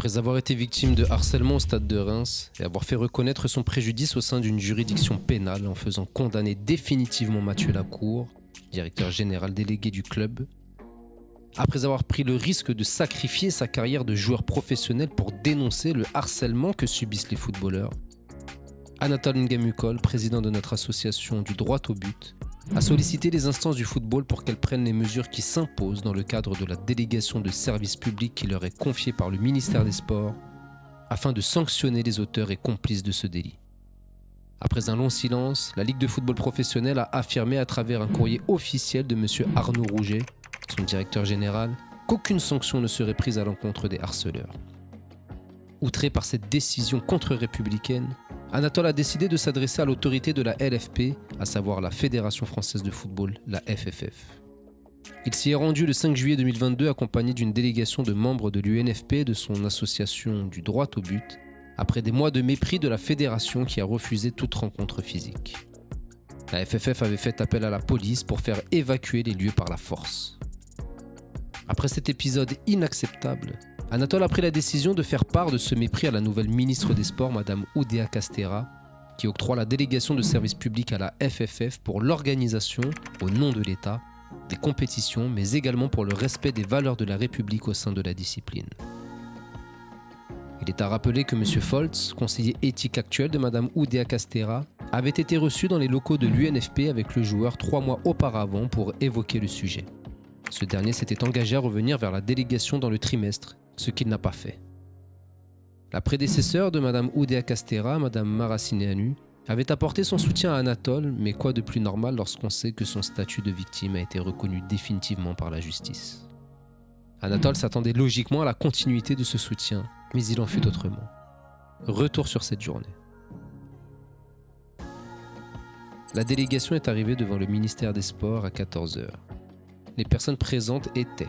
Après avoir été victime de harcèlement au stade de Reims et avoir fait reconnaître son préjudice au sein d'une juridiction pénale en faisant condamner définitivement Mathieu Lacour, directeur général délégué du club, après avoir pris le risque de sacrifier sa carrière de joueur professionnel pour dénoncer le harcèlement que subissent les footballeurs, Anatole Ngamukol, président de notre association du droit au but, a sollicité les instances du football pour qu'elles prennent les mesures qui s'imposent dans le cadre de la délégation de service public qui leur est confiée par le ministère des Sports afin de sanctionner les auteurs et complices de ce délit. Après un long silence, la Ligue de football professionnel a affirmé à travers un courrier officiel de M. Arnaud Rouget, son directeur général, qu'aucune sanction ne serait prise à l'encontre des harceleurs. Outré par cette décision contre-républicaine, Anatole a décidé de s'adresser à l'autorité de la LFP, à savoir la Fédération française de football, la FFF. Il s'y est rendu le 5 juillet 2022 accompagné d'une délégation de membres de l'UNFP et de son association du droit au but, après des mois de mépris de la fédération qui a refusé toute rencontre physique. La FFF avait fait appel à la police pour faire évacuer les lieux par la force. Après cet épisode inacceptable, Anatole a pris la décision de faire part de ce mépris à la nouvelle ministre des Sports, Mme Oudéa Castéra, qui octroie la délégation de service public à la FFF pour l'organisation, au nom de l'État, des compétitions, mais également pour le respect des valeurs de la République au sein de la discipline. Il est à rappeler que M. Foltz, conseiller éthique actuel de Mme Oudéa Castéra, avait été reçu dans les locaux de l'UNFP avec le joueur 3 mois auparavant pour évoquer le sujet. Ce dernier s'était engagé à revenir vers la délégation dans le trimestre, ce qu'il n'a pas fait. La prédécesseur de Mme Oudéa Castéra, Mme Mara Sineanu, avait apporté son soutien à Anatole, mais quoi de plus normal lorsqu'on sait que son statut de victime a été reconnu définitivement par la justice. Anatole s'attendait logiquement à la continuité de ce soutien, mais il en fut autrement. Retour sur cette journée. La délégation est arrivée devant le ministère des Sports à 14h. Les personnes présentes étaient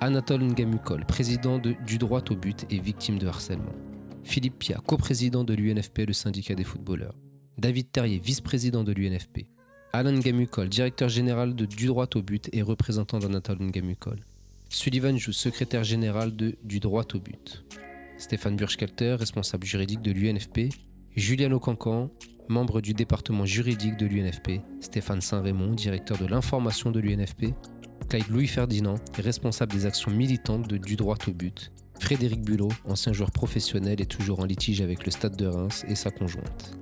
Anatole Ngamukol, président du droit au but et victime de harcèlement. Philippe Pia, coprésident de l'UNFP, le syndicat des footballeurs. David Terrier, vice-président de l'UNFP. Alain Ngamukol, directeur général du droit au but et représentant d'Anatole Ngamukol. Sullivan Jou, secrétaire général du droit au but. Stéphane Burschkelter, responsable juridique de l'UNFP. Juliano Cancan, membre du département juridique de l'UNFP. Stéphane Saint-Raymond, directeur de l'information de l'UNFP. Clyde Louis-Ferdinand, responsable des actions militantes du droit au but. Frédéric Bulot, ancien joueur professionnel et toujours en litige avec le Stade de Reims et sa conjointe.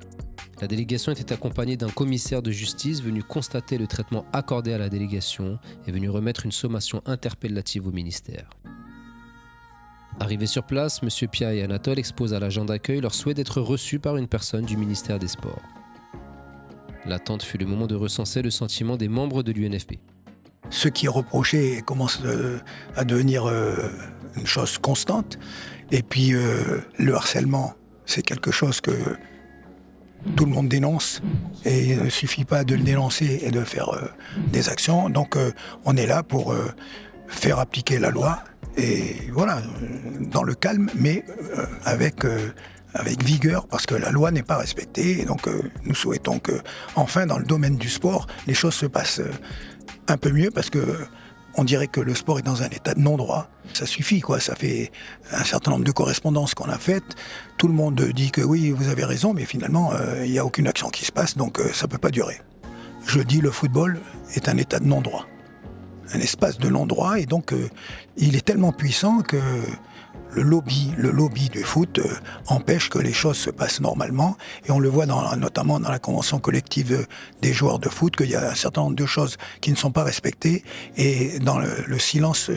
La délégation était accompagnée d'un commissaire de justice venu constater le traitement accordé à la délégation et venu remettre une sommation interpellative au ministère. Arrivés sur place, M. Pia et Anatole exposent à l'agent d'accueil leur souhait d'être reçus par une personne du ministère des Sports. L'attente fut le moment de recenser le sentiment des membres de l'UNFP. Ce qui est reproché commence à devenir une chose constante. Et puis le harcèlement, c'est quelque chose que tout le monde dénonce. Et il ne suffit pas de le dénoncer et de faire des actions. Donc on est là pour faire appliquer la loi. Et voilà, dans le calme, mais avec vigueur, parce que la loi n'est pas respectée. Et donc nous souhaitons que, enfin, dans le domaine du sport, les choses se passent un peu mieux, parce que on dirait que le sport est dans un état de non-droit. Ça suffit, quoi. Ça fait un certain nombre de correspondances qu'on a faites. Tout le monde dit que oui, vous avez raison, mais finalement, il n'y a aucune action qui se passe, donc ça ne peut pas durer. Je dis, le football est un état de non-droit. Un espace de non-droit, et donc il est tellement puissant que le lobby du foot empêche que les choses se passent normalement, et on le voit notamment dans la convention collective des joueurs de foot, qu'il y a un certain nombre de choses qui ne sont pas respectées, et dans le silence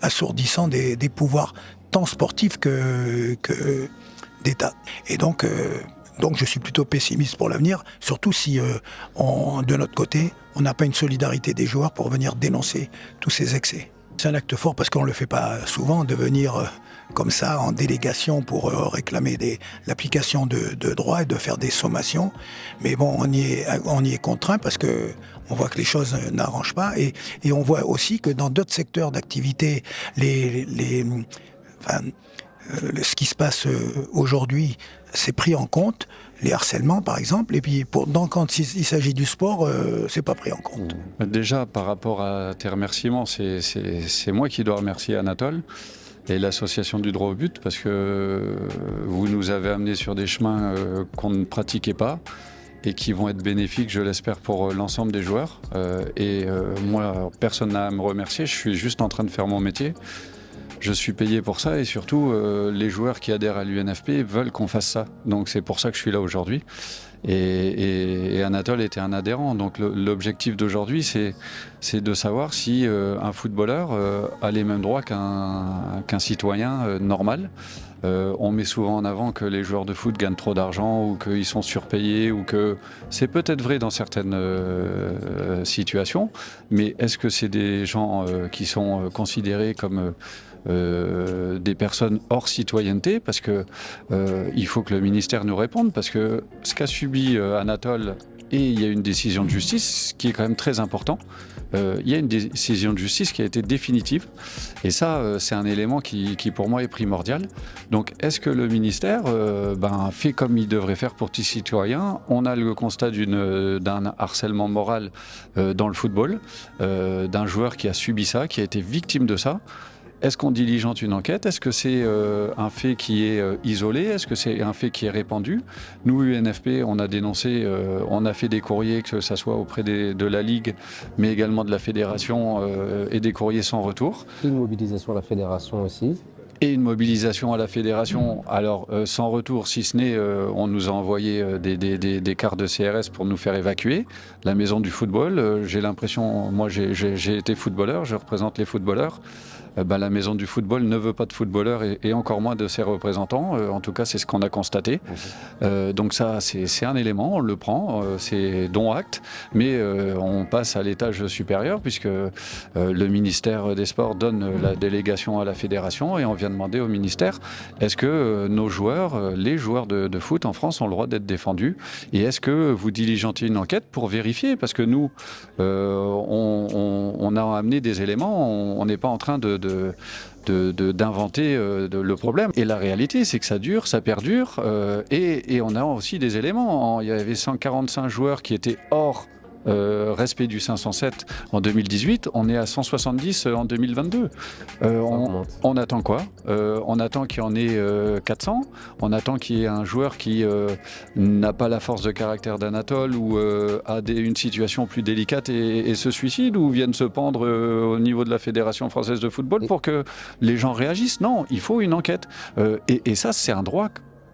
assourdissant des pouvoirs tant sportifs que d'État. Et donc je suis plutôt pessimiste pour l'avenir, surtout si de notre côté, on n'a pas une solidarité des joueurs pour venir dénoncer tous ces excès. C'est un acte fort parce qu'on ne le fait pas souvent, de venir comme ça en délégation pour réclamer l'application de droit et de faire des sommations. Mais bon, on y est contraint parce que on voit que les choses n'arrangent pas, et on voit aussi que dans d'autres secteurs d'activité, ce qui se passe aujourd'hui, c'est pris en compte, les harcèlements par exemple, et puis quand il s'agit du sport, c'est pas pris en compte. Déjà, par rapport à tes remerciements, c'est moi qui dois remercier Anatole, et l'association du droit au but, parce que vous nous avez amenés sur des chemins qu'on ne pratiquait pas et qui vont être bénéfiques, je l'espère, pour l'ensemble des joueurs. Moi, personne n'a à me remercier, je suis juste en train de faire mon métier. Je suis payé pour ça et surtout, les joueurs qui adhèrent à l'UNFP veulent qu'on fasse ça. Donc c'est pour ça que je suis là aujourd'hui. Et Anatole était un adhérent. Donc l'objectif d'aujourd'hui, c'est de savoir si un footballeur a les mêmes droits qu'un citoyen normal. On met souvent en avant que les joueurs de foot gagnent trop d'argent ou qu'ils sont surpayés ou que c'est peut-être vrai dans certaines situations, mais est-ce que c'est des gens qui sont considérés comme des personnes hors citoyenneté, parce que il faut que le ministère nous réponde, parce que ce qu'a subi Anatole, et il y a une décision de justice qui est quand même très important. Il y a une décision de justice qui a été définitive, et ça c'est un élément qui pour moi est primordial. Donc est-ce que le ministère fait comme il devrait faire pour tout citoyen? On a le constat d'un harcèlement moral dans le football, d'un joueur qui a subi ça, qui a été victime de ça. Est-ce qu'on diligente une enquête? Est-ce que c'est un fait qui est isolé? Est-ce que c'est un fait qui est répandu? Nous, UNFP, on a dénoncé, on a fait des courriers, que ce soit auprès de la Ligue, mais également de la Fédération, et des courriers sans retour. Une mobilisation à la Fédération aussi. Et une mobilisation à la Fédération, alors sans retour, si ce n'est, on nous a envoyé des cartes de CRS pour nous faire évacuer la maison du football. J'ai l'impression, moi j'ai été footballeur, je représente les footballeurs. La maison du football ne veut pas de footballeurs et encore moins de ses représentants. En tout cas, c'est ce qu'on a constaté. Donc ça, c'est un élément, on le prend, c'est dont acte, mais on passe à l'étage supérieur puisque le ministère des Sports donne la délégation à la fédération et on vient demander au ministère, est-ce que nos joueurs, les joueurs de foot en France ont le droit d'être défendus, et est-ce que vous diligentez une enquête pour vérifier, parce que nous, on a amené des éléments, on n'est pas en train d'inventer le problème. Et la réalité, c'est que ça dure, ça perdure, et on a aussi des éléments. Il y avait 145 joueurs qui étaient hors respect du 507 en 2018, on est à 170 en 2022. On attend quoi? On attend qu'il y en ait 400, on attend qu'il y ait un joueur qui n'a pas la force de caractère d'Anatole ou a une situation plus délicate et se suicide, ou vienne se pendre au niveau de la Fédération française de football pour que les gens réagissent. Non, il faut une enquête. Et ça, c'est un droit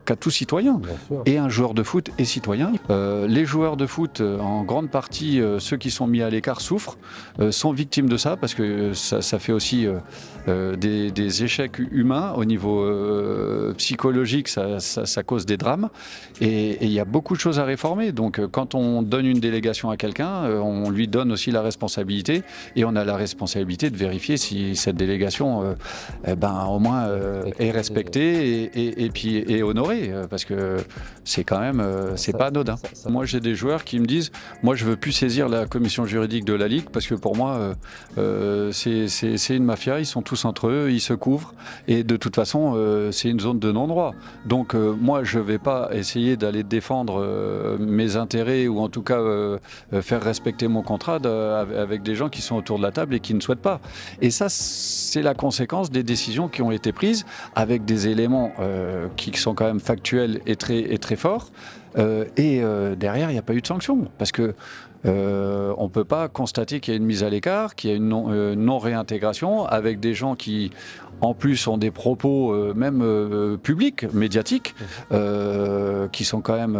qu'à tout citoyen, et un joueur de foot est citoyen. Les joueurs de foot, en grande partie, ceux qui sont mis à l'écart souffrent, sont victimes de ça, parce que ça fait aussi des échecs humains au niveau psychologique, ça cause des drames, et il y a beaucoup de choses à réformer. Donc quand on donne une délégation à quelqu'un, on lui donne aussi la responsabilité, et on a la responsabilité de vérifier si cette délégation au moins est respectée et honorée. Parce que c'est quand même, c'est pas anodin. Moi, j'ai des joueurs qui me disent, moi, je veux plus saisir la commission juridique de la Ligue, parce que pour moi, c'est une mafia, ils sont tous entre eux, ils se couvrent, et de toute façon, c'est une zone de non-droit. Donc, moi, je vais pas essayer d'aller défendre mes intérêts, ou en tout cas faire respecter mon contrat avec des gens qui sont autour de la table et qui ne souhaitent pas. Et ça, c'est la conséquence des décisions qui ont été prises, avec des éléments qui sont quand même factuel et très fort, derrière il n'y a pas eu de sanction, parce que on ne peut pas constater qu'il y a une mise à l'écart, qu'il y a une non-réintégration, avec des gens qui en plus ont des propos même publics, médiatiques, qui sont quand même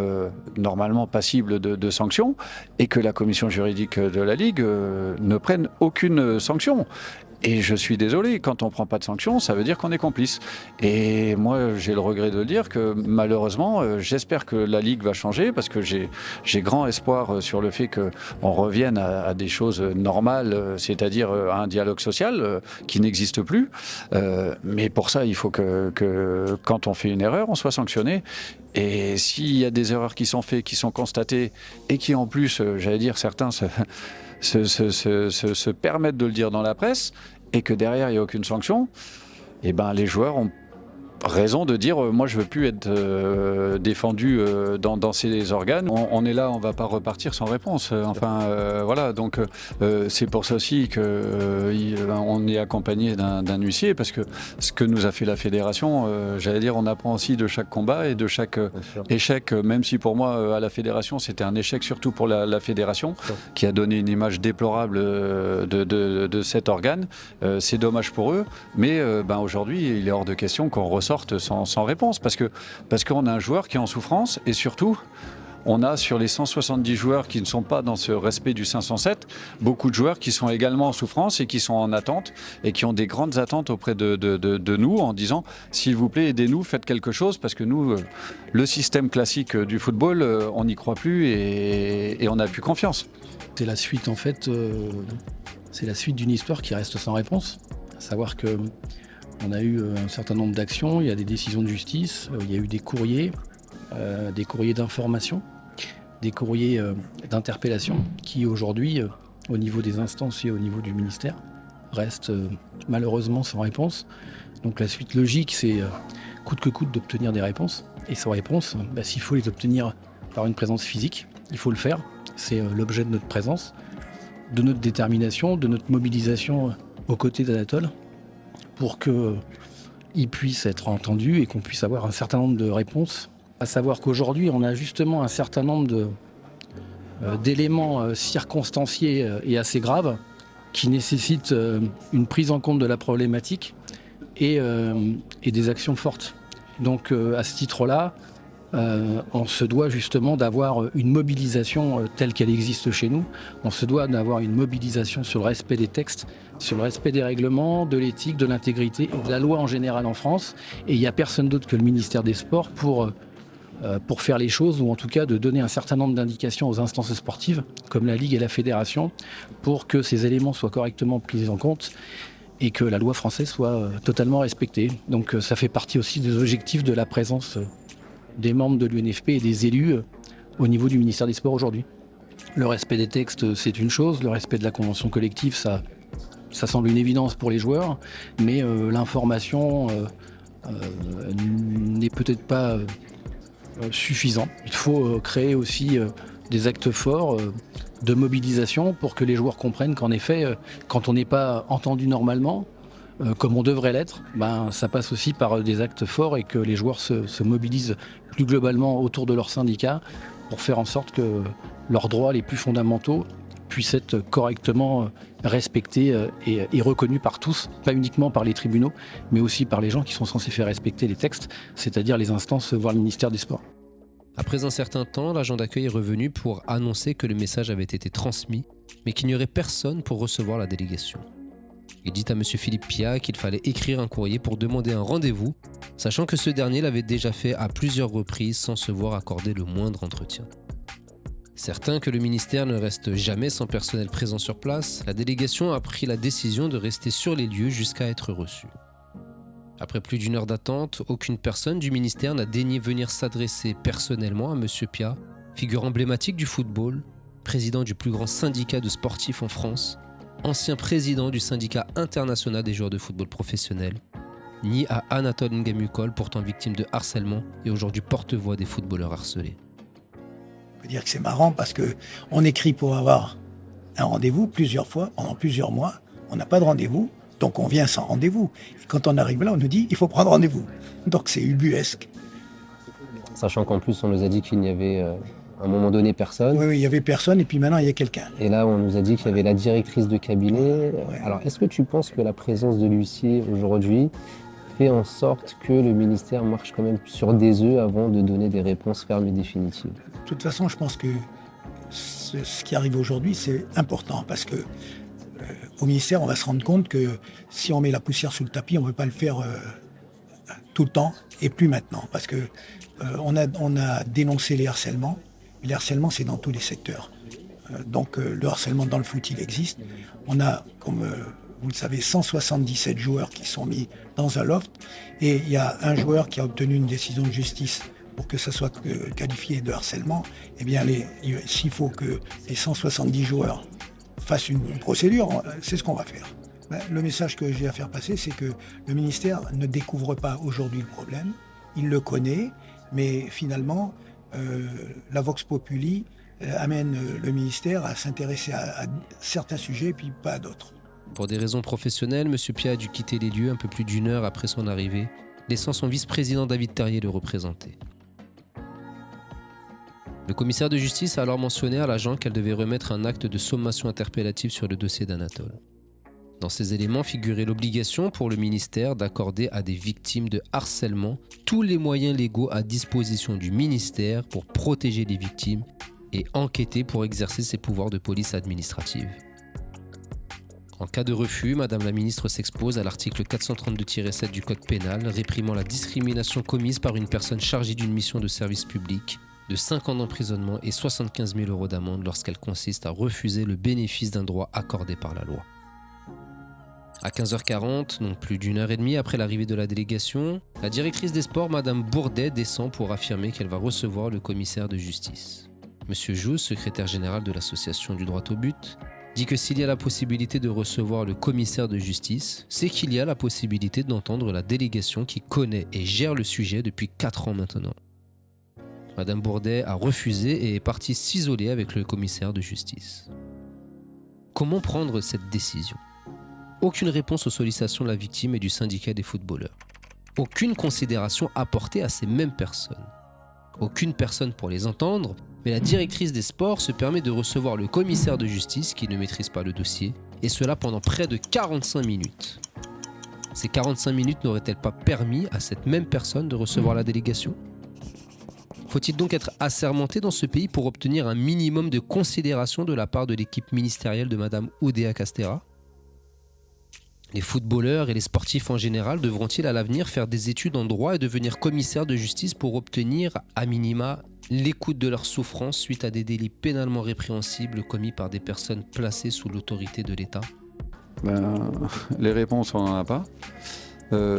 normalement passibles de sanctions, et que la commission juridique de la Ligue ne prenne aucune sanction. Et je suis désolé, quand on ne prend pas de sanctions, ça veut dire qu'on est complice. Et moi, j'ai le regret de le dire que malheureusement, j'espère que la Ligue va changer, parce que j'ai grand espoir sur le fait qu'on revienne à des choses normales, c'est-à-dire à un dialogue social qui n'existe plus. Mais pour ça, il faut que quand on fait une erreur, on soit sanctionné. Et s'il y a des erreurs qui sont faites, qui sont constatées, et qui en plus, j'allais dire, certains se permettent de le dire dans la presse, et que derrière il n'y a aucune sanction, et ben les joueurs ont raison de dire moi je veux plus être défendu dans ces organes. On est là, on va pas repartir sans réponse. Voilà, donc c'est pour ça aussi qu'on est accompagné d'un huissier, parce que ce que nous a fait la fédération, on apprend aussi de chaque combat et de chaque échec, même si pour moi à la fédération c'était un échec, surtout pour la fédération qui a donné une image déplorable de cet organe. C'est dommage pour eux, mais aujourd'hui il est hors de question qu'on ressorte sans réponse, parce qu'on a un joueur qui est en souffrance, et surtout on a sur les 170 joueurs qui ne sont pas dans ce respect du 507, beaucoup de joueurs qui sont également en souffrance et qui sont en attente et qui ont des grandes attentes auprès de nous, en disant s'il vous plaît aidez-nous, faites quelque chose, parce que nous le système classique du football on n'y croit plus et on n'a plus confiance. C'est la suite en fait, c'est la suite d'une histoire qui reste sans réponse, à savoir que on a eu un certain nombre d'actions, il y a des décisions de justice, il y a eu des courriers d'information, des courriers d'interpellation qui aujourd'hui, au niveau des instances et au niveau du ministère, restent malheureusement sans réponse. Donc la suite logique, c'est coûte que coûte d'obtenir des réponses. Et ces réponses, s'il faut les obtenir par une présence physique, il faut le faire. C'est l'objet de notre présence, de notre détermination, de notre mobilisation aux côtés d'Anatole, pour qu'il puisse être entendu et qu'on puisse avoir un certain nombre de réponses. À savoir qu'aujourd'hui, on a justement un certain nombre d'éléments circonstanciés et assez graves qui nécessitent une prise en compte de la problématique et des actions fortes. Donc à ce titre-là, on se doit justement d'avoir une mobilisation telle qu'elle existe chez nous. On se doit d'avoir une mobilisation sur le respect des textes, sur le respect des règlements, de l'éthique, de l'intégrité et de la loi en général en France. Et il n'y a personne d'autre que le ministère des Sports pour faire les choses, ou en tout cas de donner un certain nombre d'indications aux instances sportives, comme la Ligue et la Fédération, pour que ces éléments soient correctement pris en compte et que la loi française soit totalement respectée. Donc ça fait partie aussi des objectifs de la présence des membres de l'UNFP et des élus au niveau du ministère des Sports aujourd'hui. Le respect des textes, c'est une chose, le respect de la convention collective, ça semble une évidence pour les joueurs, mais l'information n'est peut-être pas suffisant. Il faut créer aussi des actes forts de mobilisation pour que les joueurs comprennent qu'en effet, quand on n'est pas entendu normalement, comme on devrait l'être, ça passe aussi par des actes forts et que les joueurs se mobilisent plus globalement autour de leur syndicat pour faire en sorte que leurs droits les plus fondamentaux puissent être correctement respectés et reconnus par tous, pas uniquement par les tribunaux, mais aussi par les gens qui sont censés faire respecter les textes, c'est-à-dire les instances, voire le ministère des Sports. Après un certain temps, l'agent d'accueil est revenu pour annoncer que le message avait été transmis, mais qu'il n'y aurait personne pour recevoir la délégation. Il dit à M. Philippe Piat qu'il fallait écrire un courrier pour demander un rendez-vous, sachant que ce dernier l'avait déjà fait à plusieurs reprises sans se voir accorder le moindre entretien. Certain que le ministère ne reste jamais sans personnel présent sur place, la délégation a pris la décision de rester sur les lieux jusqu'à être reçue. Après plus d'1 heure d'attente, aucune personne du ministère n'a daigné venir s'adresser personnellement à M. Piat, figure emblématique du football, président du plus grand syndicat de sportifs en France, ancien président du syndicat international des joueurs de football professionnels, ni à Anatole Ngamukol, pourtant victime de harcèlement et aujourd'hui porte-voix des footballeurs harcelés. On peut dire que c'est marrant parce qu'on écrit pour avoir un rendez-vous plusieurs fois, pendant plusieurs mois, on n'a pas de rendez-vous, donc on vient sans rendez-vous. Et quand on arrive là, on nous dit il faut prendre rendez-vous. Donc c'est ubuesque. Sachant qu'en plus on nous a dit qu'il n'y avait à un moment donné personne. Oui, il y avait personne et puis maintenant il y a quelqu'un. Et là on nous a dit qu'il y avait la directrice de cabinet. Ouais. Alors est-ce que tu penses que la présence de l'huissier aujourd'hui fait en sorte que le ministère marche quand même sur des œufs avant de donner des réponses fermes et définitives? De toute façon, je pense que ce qui arrive aujourd'hui, c'est important parce que au ministère, on va se rendre compte que si on met la poussière sous le tapis, on ne peut pas le faire tout le temps et plus maintenant. Parce que on a dénoncé les harcèlements. Les harcèlements, c'est dans tous les secteurs. Donc le harcèlement dans le foot, il existe. On a, comme vous le savez, 177 joueurs qui sont mis dans un loft. Et il y a un joueur qui a obtenu une décision de justice pour que ça soit qualifié de harcèlement. Eh bien, s'il faut que les 170 joueurs fassent une procédure, c'est ce qu'on va faire. Le message que j'ai à faire passer, c'est que le ministère ne découvre pas aujourd'hui le problème, il le connaît, mais finalement, la Vox Populi amène le ministère à s'intéresser à certains sujets, puis pas à d'autres. Pour des raisons professionnelles, M. Pia a dû quitter les lieux un peu plus d'1 heure après son arrivée, laissant son vice-président David Terrier le représenter. Le commissaire de justice a alors mentionné à l'agent qu'elle devait remettre un acte de sommation interpellative sur le dossier d'Anatole. Dans ces éléments figurait l'obligation pour le ministère d'accorder à des victimes de harcèlement tous les moyens légaux à disposition du ministère pour protéger les victimes et enquêter pour exercer ses pouvoirs de police administrative. En cas de refus, Madame la ministre s'expose à l'article 432-7 du Code pénal réprimant la discrimination commise par une personne chargée d'une mission de service public de 5 ans d'emprisonnement et 75 000 € d'amende lorsqu'elle consiste à refuser le bénéfice d'un droit accordé par la loi. À 15h40, donc plus d'1 heure et demie après l'arrivée de la délégation, la directrice des sports, Madame Bourdet, descend pour affirmer qu'elle va recevoir le commissaire de justice. Monsieur Jousse, secrétaire général de l'association du droit au but, dit que s'il y a la possibilité de recevoir le commissaire de justice, c'est qu'il y a la possibilité d'entendre la délégation qui connaît et gère le sujet depuis 4 ans maintenant. Madame Bourdet a refusé et est partie s'isoler avec le commissaire de justice. Comment prendre cette décision ? Aucune réponse aux sollicitations de la victime et du syndicat des footballeurs. Aucune considération apportée à ces mêmes personnes. Aucune personne pour les entendre, mais la directrice des sports se permet de recevoir le commissaire de justice qui ne maîtrise pas le dossier, et cela pendant près de 45 minutes. Ces 45 minutes n'auraient-elles pas permis à cette même personne de recevoir la délégation ? Faut-il donc être assermenté dans ce pays pour obtenir un minimum de considération de la part de l'équipe ministérielle de Madame Oudéa Castéra ? Les footballeurs et les sportifs en général devront-ils à l'avenir faire des études en droit et devenir commissaires de justice pour obtenir, à minima, l'écoute de leurs souffrances suite à des délits pénalement répréhensibles commis par des personnes placées sous l'autorité de l'État ? Les réponses, on n'en a pas.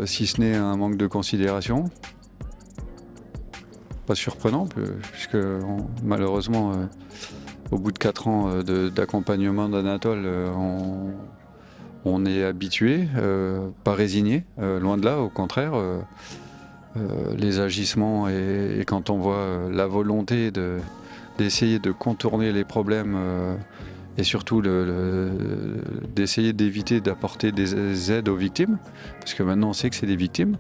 Si ce n'est un manque de considération. Pas surprenant, puisque malheureusement, au bout de 4 ans d'accompagnement d'Anatole, on est habitué, pas résigné, loin de là, au contraire. Les agissements et quand on voit la volonté d'essayer de contourner les problèmes et surtout d'essayer d'éviter d'apporter des aides aux victimes, parce que maintenant on sait que c'est des victimes,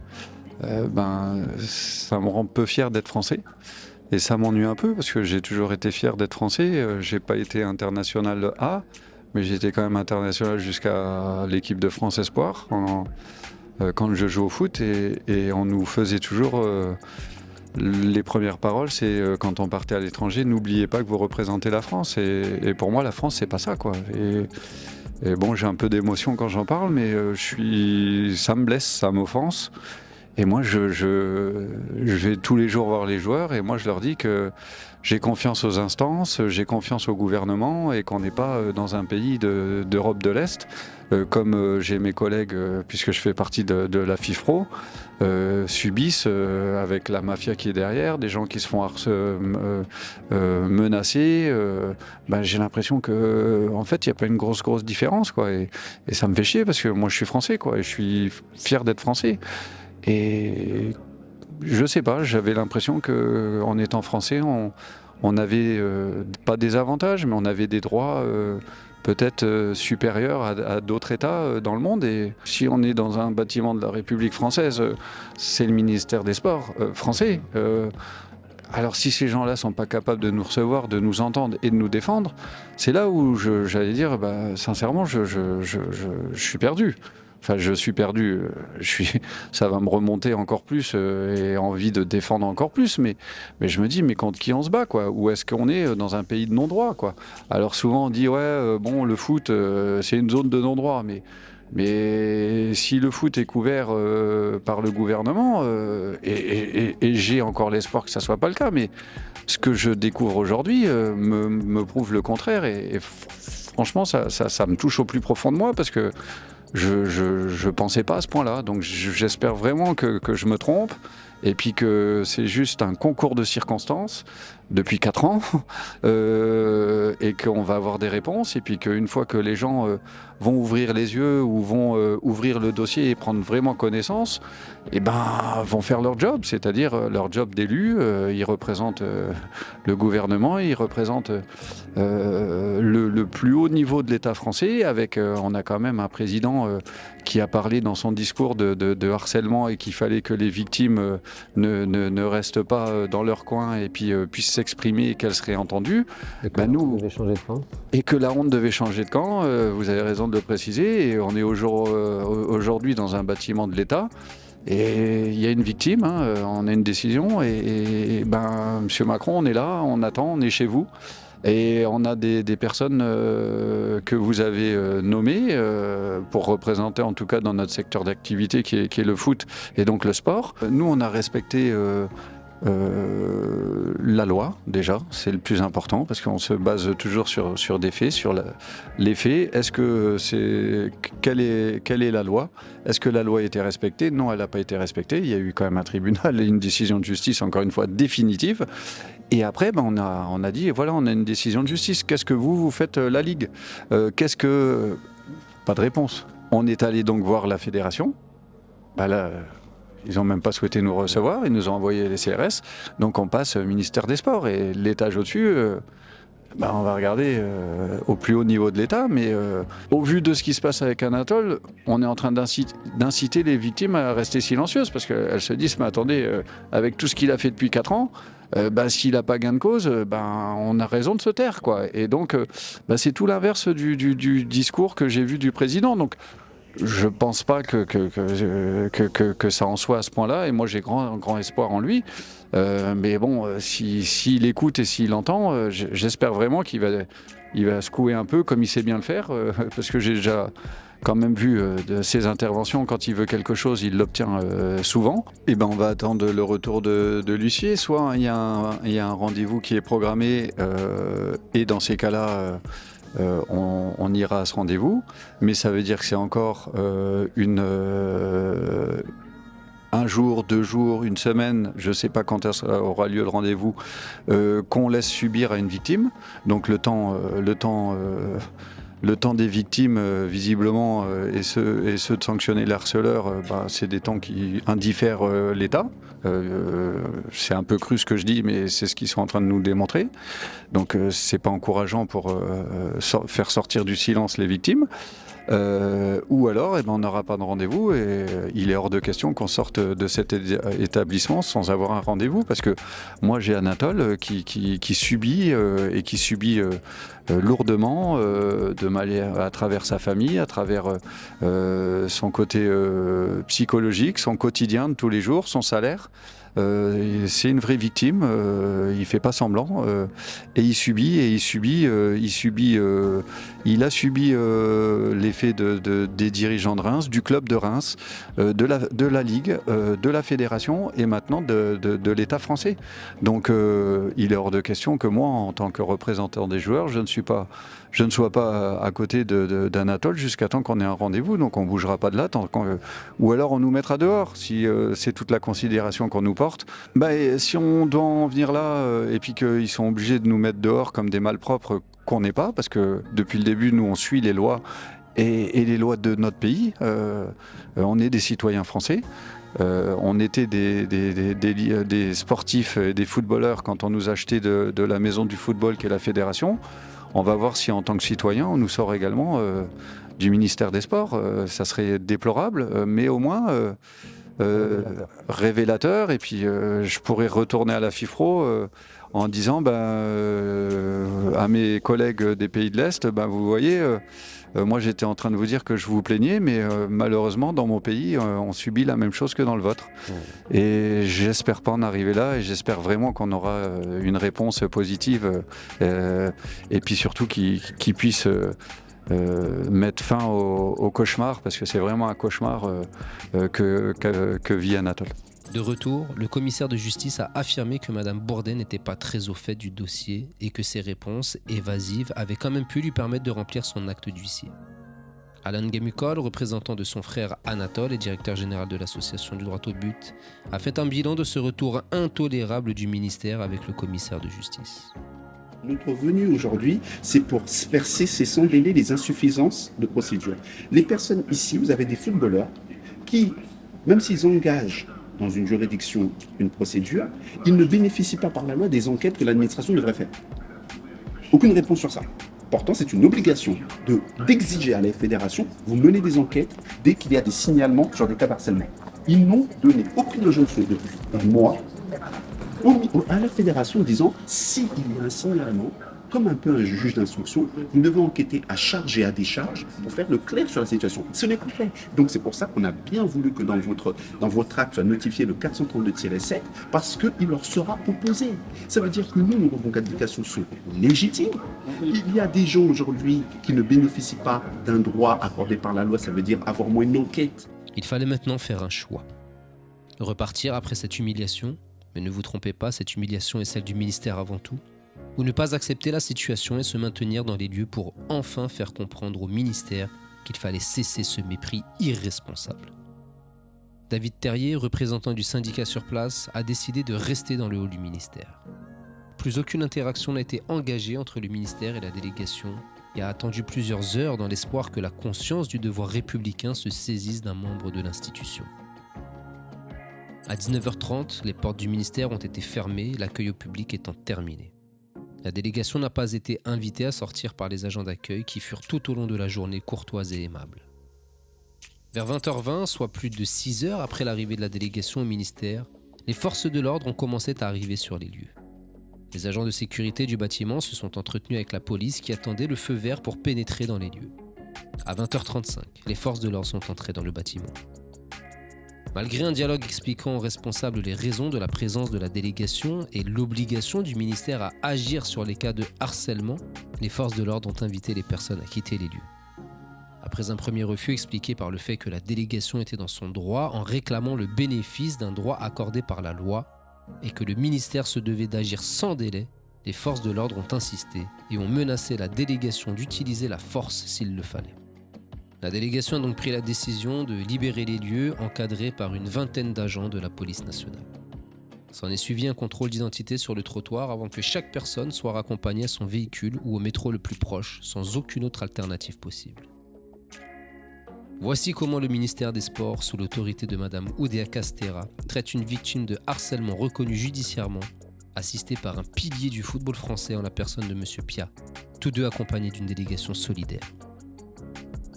ça me rend peu fier d'être français. Et ça m'ennuie un peu parce que j'ai toujours été fier d'être français. J'ai pas été international A, mais j'ai été quand même international jusqu'à l'équipe de France Espoir quand je joue au foot et on nous faisait toujours les premières paroles, c'est quand on partait à l'étranger, n'oubliez pas que vous représentez la France. Et pour moi, la France, c'est pas ça, quoi. Et bon, j'ai un peu d'émotion quand j'en parle, mais ça me blesse, ça m'offense. Et moi, je vais tous les jours voir les joueurs et moi, je leur dis que j'ai confiance aux instances, j'ai confiance au gouvernement et qu'on n'est pas dans un pays d'Europe de l'Est, comme j'ai mes collègues, puisque je fais partie de la FIFPro, subissent avec la mafia qui est derrière, des gens qui se font menacer. J'ai l'impression que, en fait, il n'y a pas une grosse différence, quoi. Et ça me fait chier parce que moi, je suis français, quoi, et je suis fier d'être français. Et je sais pas, j'avais l'impression qu'en étant français, on avait pas des avantages, mais on avait des droits peut-être supérieurs à d'autres États dans le monde. Et si on est dans un bâtiment de la République française, c'est le ministère des Sports français. Alors si ces gens-là sont pas capables de nous recevoir, de nous entendre et de nous défendre, c'est là où j'allais dire, sincèrement, je suis perdu. Enfin, je suis perdu, ça va me remonter encore plus et envie de défendre encore plus. Mais je me dis, mais contre qui on se bat, quoi ? Ou est-ce qu'on est dans un pays de non-droit, quoi ? Alors souvent on dit, le foot, c'est une zone de non-droit. Mais si le foot est couvert par le gouvernement, et j'ai encore l'espoir que ça soit pas le cas, mais ce que je découvre aujourd'hui me prouve le contraire. Et franchement, ça me touche au plus profond de moi parce que je pensais pas à ce point-là, donc j'espère vraiment que je me trompe et puis que c'est juste un concours de circonstances depuis 4 ans, et qu'on va avoir des réponses, et puis qu'une fois que les gens vont ouvrir les yeux ou vont ouvrir le dossier et prendre vraiment connaissance, et vont faire leur job, c'est-à-dire leur job d'élu. Ils représentent le gouvernement, ils représentent le plus haut niveau de l'État français, avec on a quand même un président qui a parlé dans son discours de harcèlement et qu'il fallait que les victimes ne restent pas dans leur coin et puis puissent s'exprimer et qu'elles seraient entendues. Et que nous devait changer de camp. Et que la honte devait changer de camp, vous avez raison de le préciser, et on est aujourd'hui dans un bâtiment de l'État. Et il y a une victime, on a une décision, et Monsieur Macron, on est là, on attend, on est chez vous. Et on a des personnes que vous avez nommées pour représenter, en tout cas dans notre secteur d'activité qui est le foot et donc le sport. Nous, on a respecté la loi, déjà, c'est le plus important, parce qu'on se base toujours sur des faits, sur les faits. Quelle est la loi? Est-ce que la loi a été respectée? Non, elle n'a pas été respectée. Il y a eu quand même un tribunal et une décision de justice, encore une fois, définitive. Et après, on a dit, voilà, on a une décision de justice. Qu'est-ce que vous faites, la Ligue? Pas de réponse. On est allé donc voir la fédération. Là, ils n'ont même pas souhaité nous recevoir. Ils nous ont envoyé les CRS. Donc on passe au ministère des Sports. Et l'étage au-dessus, on va regarder au plus haut niveau de l'État. Mais au vu de ce qui se passe avec Anatole, on est en train d'inciter les victimes à rester silencieuses. Parce qu'elles se disent, mais attendez, avec tout ce qu'il a fait depuis 4 ans, s'il n'a pas gain de cause, on a raison de se taire, quoi. Et donc, c'est tout l'inverse du discours que j'ai vu du président. Donc, je pense pas que ça en soit à ce point-là. Et moi, j'ai grand espoir en lui. Mais bon, s'il écoute et s'il entend, j'espère vraiment qu'il va secouer un peu comme il sait bien le faire, parce que j'ai déjà quand même vu de ses interventions, quand il veut quelque chose, il l'obtient souvent. Et on va attendre le retour de l'huissier. Soit il y a un rendez-vous qui est programmé, et dans ces cas-là, on ira à ce rendez-vous. Mais ça veut dire que c'est encore un jour, 2 jours, une semaine, je ne sais pas quand aura lieu le rendez-vous, qu'on laisse subir à une victime. Donc le temps des victimes, visiblement, et ceux de sanctionner les harceleurs, c'est des temps qui indiffèrent l'État. C'est un peu cru ce que je dis, mais c'est ce qu'ils sont en train de nous démontrer. Donc c'est pas encourageant pour faire sortir du silence les victimes. Ou alors, on n'aura pas de rendez-vous, et il est hors de question qu'on sorte de cet établissement sans avoir un rendez-vous, parce que moi j'ai Anatole qui subit et qui subit lourdement à travers sa famille, à travers son côté psychologique, son quotidien de tous les jours, son salaire. C'est une vraie victime, il fait pas semblant, et il a subi l'effet des dirigeants de Reims, du club de Reims, de la Ligue, de la fédération et maintenant de l'État français. Donc il est hors de question que moi, en tant que représentant des joueurs, je ne sois pas à côté d'Anatole jusqu'à temps qu'on ait un rendez-vous. Donc on ne bougera pas de là, ou alors on nous mettra dehors, si c'est toute la considération qu'on nous porte. Si on doit en venir là, et puis qu'ils sont obligés de nous mettre dehors comme des malpropres qu'on n'est pas, parce que depuis le début, nous, on suit les lois et les lois de notre pays. On est des citoyens français. On était des sportifs, des footballeurs quand on nous achetait de la maison du football qu'est la fédération. On va voir si en tant que citoyen, on nous sort également du ministère des Sports. Ça serait déplorable, mais au moins révélateur. Et puis je pourrais retourner à la FIFPro en disant à mes collègues des pays de l'Est, vous voyez, moi j'étais en train de vous dire que je vous plaignais, mais malheureusement dans mon pays on subit la même chose que dans le vôtre. Et j'espère pas en arriver là, et j'espère vraiment qu'on aura une réponse positive, et puis surtout qui puisse mettre fin au cauchemar, parce que c'est vraiment un cauchemar que vit Anatole. De retour, le commissaire de justice a affirmé que Madame Bourdet n'était pas très au fait du dossier et que ses réponses évasives avaient quand même pu lui permettre de remplir son acte d'huissier. Alan Gamukol, représentant de son frère Anatole et directeur général de l'association du droit au but, a fait un bilan de ce retour intolérable du ministère avec le commissaire de justice. Notre venue aujourd'hui, c'est pour faire cesser sans délai les insuffisances de procédure. Les personnes ici, vous avez des footballeurs qui, même s'ils engagent dans une juridiction une procédure, ils ne bénéficient pas par la loi des enquêtes que l'administration devrait faire. Aucune réponse sur ça. Pourtant, c'est une obligation d'exiger à la fédération, vous menez des enquêtes dès qu'il y a des signalements sur des cas d'harcèlement. Ils n'ont donné aucune injonction depuis un mois à la fédération disant s'il y a un signalement, comme un peu un juge d'instruction, vous devez enquêter à charge et à décharge pour faire le clair sur la situation. Ce n'est pas fait. Donc c'est pour ça qu'on a bien voulu que dans votre acte soit notifié le 432-7 parce qu'il leur sera opposé. Ça veut dire que nous, nos revendications sont légitimes. Il y a des gens aujourd'hui qui ne bénéficient pas d'un droit accordé par la loi, ça veut dire avoir moins une enquête. Il fallait maintenant faire un choix. Repartir après cette humiliation, mais ne vous trompez pas, cette humiliation est celle du ministère avant tout, ou ne pas accepter la situation et se maintenir dans les lieux pour enfin faire comprendre au ministère qu'il fallait cesser ce mépris irresponsable. David Terrier, représentant du syndicat sur place, a décidé de rester dans le hall du ministère. Plus aucune interaction n'a été engagée entre le ministère et la délégation et a attendu plusieurs heures dans l'espoir que la conscience du devoir républicain se saisisse d'un membre de l'institution. À 19h30, les portes du ministère ont été fermées, l'accueil au public étant terminé. La délégation n'a pas été invitée à sortir par les agents d'accueil qui furent tout au long de la journée courtois et aimables. Vers 20h20, soit plus de 6 heures après l'arrivée de la délégation au ministère, les forces de l'ordre ont commencé à arriver sur les lieux. Les agents de sécurité du bâtiment se sont entretenus avec la police qui attendait le feu vert pour pénétrer dans les lieux. À 20h35, les forces de l'ordre sont entrées dans le bâtiment. Malgré un dialogue expliquant aux responsables les raisons de la présence de la délégation et l'obligation du ministère à agir sur les cas de harcèlement, les forces de l'ordre ont invité les personnes à quitter les lieux. Après un premier refus expliqué par le fait que la délégation était dans son droit en réclamant le bénéfice d'un droit accordé par la loi et que le ministère se devait d'agir sans délai, les forces de l'ordre ont insisté et ont menacé la délégation d'utiliser la force s'il le fallait. La délégation a donc pris la décision de libérer les lieux encadrés par une vingtaine d'agents de la police nationale. S'en est suivi un contrôle d'identité sur le trottoir avant que chaque personne soit raccompagnée à son véhicule ou au métro le plus proche, sans aucune autre alternative possible. Voici comment le ministère des Sports, sous l'autorité de Madame Oudéa Castéra, traite une victime de harcèlement reconnue judiciairement, assistée par un pilier du football français en la personne de Monsieur Pia, tous deux accompagnés d'une délégation solidaire.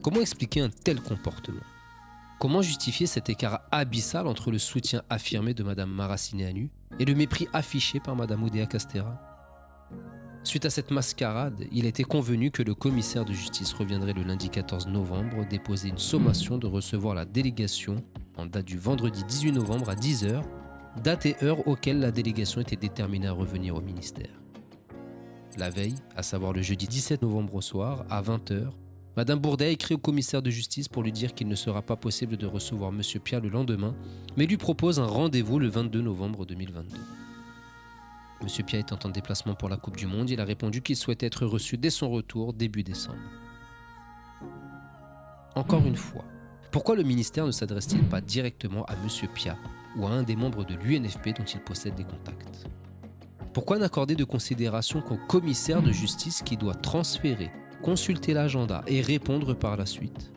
Comment expliquer un tel comportement ? Comment justifier cet écart abyssal entre le soutien affirmé de Mme Maracineanu et le mépris affiché par Mme Oudéa Castéra ? Suite à cette mascarade, il a été convenu que le commissaire de justice reviendrait le lundi 14 novembre déposer une sommation de recevoir la délégation en date du vendredi 18 novembre à 10h, date et heure auxquelles la délégation était déterminée à revenir au ministère. La veille, à savoir le jeudi 17 novembre au soir, à 20h, Madame Bourdet a écrit au commissaire de justice pour lui dire qu'il ne sera pas possible de recevoir Monsieur Pia le lendemain, mais lui propose un rendez-vous le 22 novembre 2022. Monsieur Pia étant en déplacement pour la Coupe du Monde, il a répondu qu'il souhaitait être reçu dès son retour début décembre. Encore une fois, pourquoi le ministère ne s'adresse-t-il pas directement à Monsieur Pia ou à un des membres de l'UNFP dont il possède des contacts ? Pourquoi n'accorder de considération qu'au commissaire de justice qui doit transférer, consulter l'agenda et répondre par la suite ?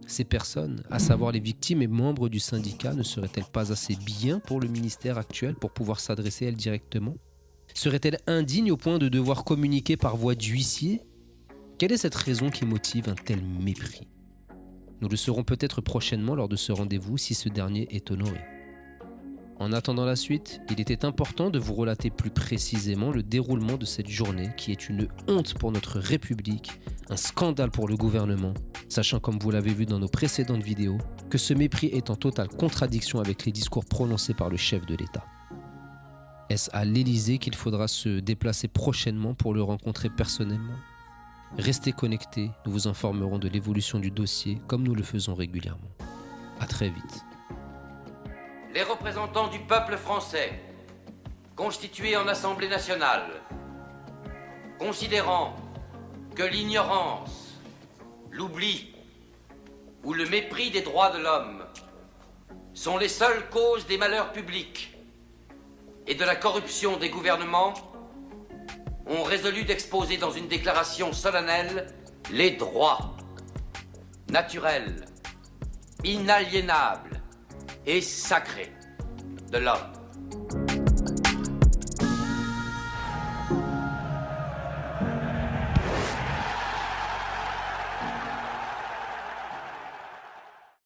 Ces personnes, à savoir les victimes et membres du syndicat, ne seraient-elles pas assez bien pour le ministère actuel pour pouvoir s'adresser à elles directement ? Seraient-elles indignes au point de devoir communiquer par voie d'huissier ? Quelle est cette raison qui motive un tel mépris ? Nous le saurons peut-être prochainement lors de ce rendez-vous si ce dernier est honoré. En attendant la suite, il était important de vous relater plus précisément le déroulement de cette journée qui est une honte pour notre République, un scandale pour le gouvernement, sachant comme vous l'avez vu dans nos précédentes vidéos, que ce mépris est en totale contradiction avec les discours prononcés par le chef de l'État. Est-ce à l'Élysée qu'il faudra se déplacer prochainement pour le rencontrer personnellement ? Restez connectés, nous vous informerons de l'évolution du dossier comme nous le faisons régulièrement. À très vite. Les représentants du peuple français, constitués en Assemblée nationale, considérant que l'ignorance, l'oubli où le mépris des droits de l'homme sont les seules causes des malheurs publics et de la corruption des gouvernements, ont résolu d'exposer dans une déclaration solennelle les droits naturels, inaliénables et sacrés de l'homme.